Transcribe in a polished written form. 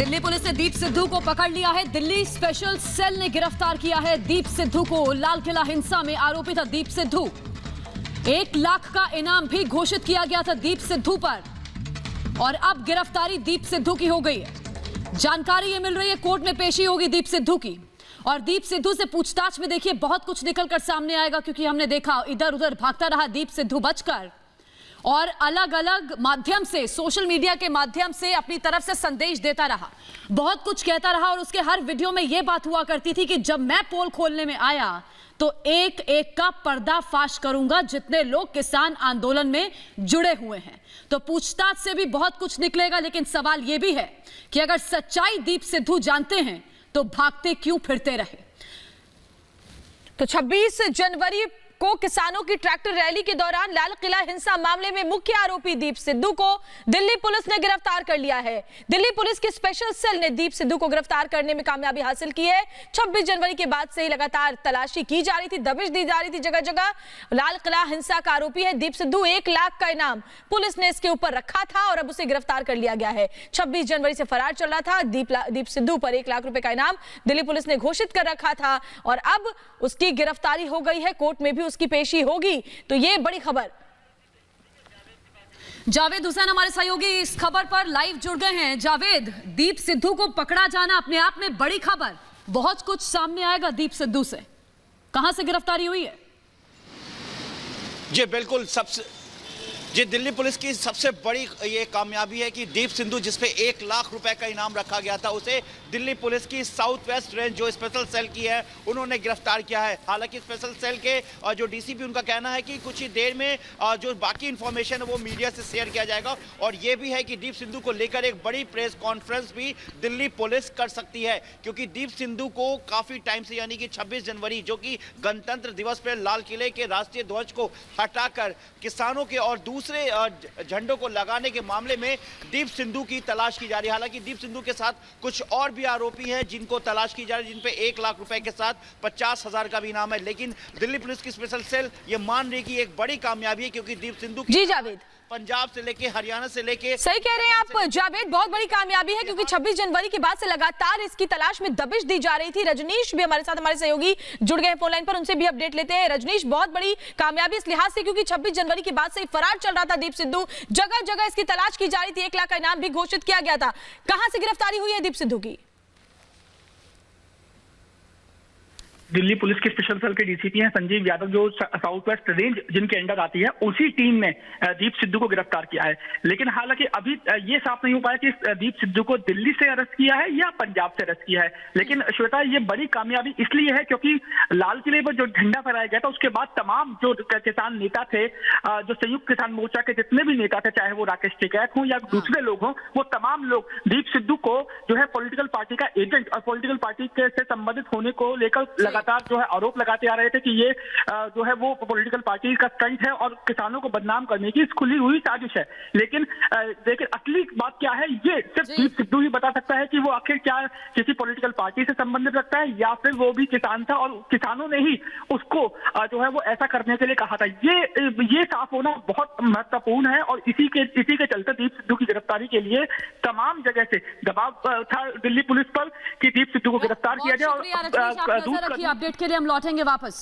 Delhi police ने दीप सिद्धू को पकड़ लिया है। दिल्ली स्पेशल सेल ने गिरफ्तार किया है दीप सिद्धू को। लाल किला हिंसा में आरोपी था दीप सिद्धू। 1 लाख का इनाम भी घोषित किया गया था दीप सिद्धू पर और अब गिरफ्तारी दीप सिद्धू की हो गई है। जानकारी ये मिल रही है कोर्ट में पेशी होगी दीप सिद्धू की और दीप सिद्धू से पूछताछ में देखिए बहुत कुछ निकलकर सामने आएगा, क्योंकि हमने देखा इधर उधर भागता रहा दीप सिद्धू बचकर और अलग अलग माध्यम से, सोशल मीडिया के माध्यम से अपनी तरफ से संदेश देता रहा, बहुत कुछ कहता रहा और उसके हर वीडियो में यह बात हुआ करती थी कि जब मैं पोल खोलने में आया तो एक एक का पर्दाफाश करूंगा जितने लोग किसान आंदोलन में जुड़े हुए हैं। तो पूछताछ से भी बहुत कुछ निकलेगा, लेकिन सवाल यह भी है कि अगर सच्चाई दीप सिद्धू जानते हैं तो भागते क्यों फिरते रहे। तो 26 जनवरी को किसानों की ट्रैक्टर रैली के दौरान लाल किला हिंसा मामले में मुख्य आरोपी दीप सिद्धू को दिल्ली पुलिस ने गिरफ्तार कर लिया है। दिल्ली पुलिस की स्पेशल सेल ने दीप सिद्धू को गिरफ्तार करने में कामयाबी हासिल की है। 26 जनवरी के बाद से ही लगातार तलाशी की जा रही थी, दबिश दी जा रही थी जगह जगह। लाल किला हिंसा का आरोपी है दीप सिद्धू। 1 लाख का इनाम पुलिस ने इसके ऊपर रखा था और अब उसे गिरफ्तार कर लिया गया है। 26 जनवरी से फरार चल रहा था। दीप सिद्धू पर 1 लाख रुपए का इनाम दिल्ली पुलिस ने घोषित कर रखा था और अब उसकी गिरफ्तारी हो गई है। कोर्ट में भी उसकी पेशी होगी। तो ये बड़ी खबर। जावेद हुसैन हमारे सहयोगी इस खबर पर लाइव जुड़ गए हैं। जावेद, दीप सिद्धू को पकड़ा जाना अपने आप में बड़ी खबर, बहुत कुछ सामने आएगा दीप सिद्धू से। कहां से गिरफ्तारी हुई है? जी बिल्कुल, दिल्ली पुलिस की सबसे बड़ी ये कामयाबी है कि दीप सिद्धू जिस पे 1 लाख रुपए का इनाम रखा गया था उसे दिल्ली पुलिस की साउथ वेस्ट रेंज जो स्पेशल सेल की है उन्होंने गिरफ्तार किया है। हालांकि स्पेशल सेल के जो डीसीपी उनका कहना है कि कुछ ही देर में जो बाकी इंफॉर्मेशन है वो मीडिया से शेयर किया जाएगा और ये भी है कि दीप सिद्धू को लेकर एक बड़ी प्रेस कॉन्फ्रेंस भी दिल्ली पुलिस कर सकती है, क्योंकि दीप सिद्धू को काफी टाइम से यानी कि 26 जनवरी जो कि गणतंत्र दिवस पर लाल किले के राष्ट्रीय ध्वज को हटाकर किसानों के और दूसरे झंडों को लगाने के मामले में दीप सिद्धू की तलाश की जा रही है। हालांकि दीप सिद्धू के साथ कुछ और भी आरोपी हैं जिनको तलाश की जा रही है, जिन पे 1 लाख रुपए के साथ 50,000 का भी इनाम है। लेकिन दिल्ली पुलिस की स्पेशल सेल ये मान रही है कि एक बड़ी कामयाबी है, क्योंकि दीप सिद्धू जी जावेद पंजाब से लेके हरियाणा से लेके, सही कह रहे हैं आप जावेद, बहुत बड़ी कामयाबी है क्योंकि 26 जनवरी के बाद से लगातार इसकी तलाश में दबिश दी जा रही थी। रजनीश भी हमारे साथ, हमारे सहयोगी जुड़ गए फोन लाइन पर, उनसे भी अपडेट लेते हैं। रजनीश, बहुत बड़ी कामयाबी इस लिहाज से क्योंकि 26 जनवरी के बाद से फरार चल रहा था दीप सिद्धू, जगह जगह इसकी तलाश की जा रही थी, 1 लाख का इनाम भी घोषित किया गया था। कहां से गिरफ्तारी हुई है दीप सिद्धू की? दिल्ली पुलिस के स्पेशल सेल के डीसीपी हैं संजीव यादव, जो साउथ वेस्ट रेंज जिनके अंडर आती है, उसी टीम ने दीप सिद्धू को गिरफ्तार किया है। लेकिन हालांकि अभी ये साफ नहीं हो पाया कि दीप सिद्धू को दिल्ली से अरेस्ट किया है या पंजाब से अरेस्ट किया है। लेकिन श्वेता, ये बड़ी कामयाबी इसलिए है क्योंकि लाल किले पर जो झंडा फहराया गया था उसके बाद तमाम जो किसान नेता थे, जो संयुक्त किसान मोर्चा के जितने भी नेता थे, चाहे वो राकेश टिकैत हों या दूसरे लोग हों, वो तमाम लोग दीप सिद्धू को जो है पॉलिटिकल पार्टी का एजेंट और पॉलिटिकल पार्टी से संबंधित होने को लेकर जो है आरोप लगाते आ रहे थे कि ये जो है वो पॉलिटिकल पार्टी का स्टंट है और किसानों को बदनाम करने की खुली हुई साजिश है। लेकिन असली बात क्या है, ये सिर्फ दीप सिद्धू ही बता सकता है कि वो आखिर क्या किसी पॉलिटिकल पार्टी से संबंधित रखता है या फिर वो भी किसान था और किसानों ने ही उसको जो है वो ऐसा करने के लिए कहा था। ये साफ होना बहुत महत्वपूर्ण है और इसी के चलते दीप सिद्धू की गिरफ्तारी के लिए तमाम जगह से दबाव था दिल्ली पुलिस पर कि दीप सिद्धू को गिरफ्तार किया जाए। और अपडेट के लिए हम लौटेंगे वापस।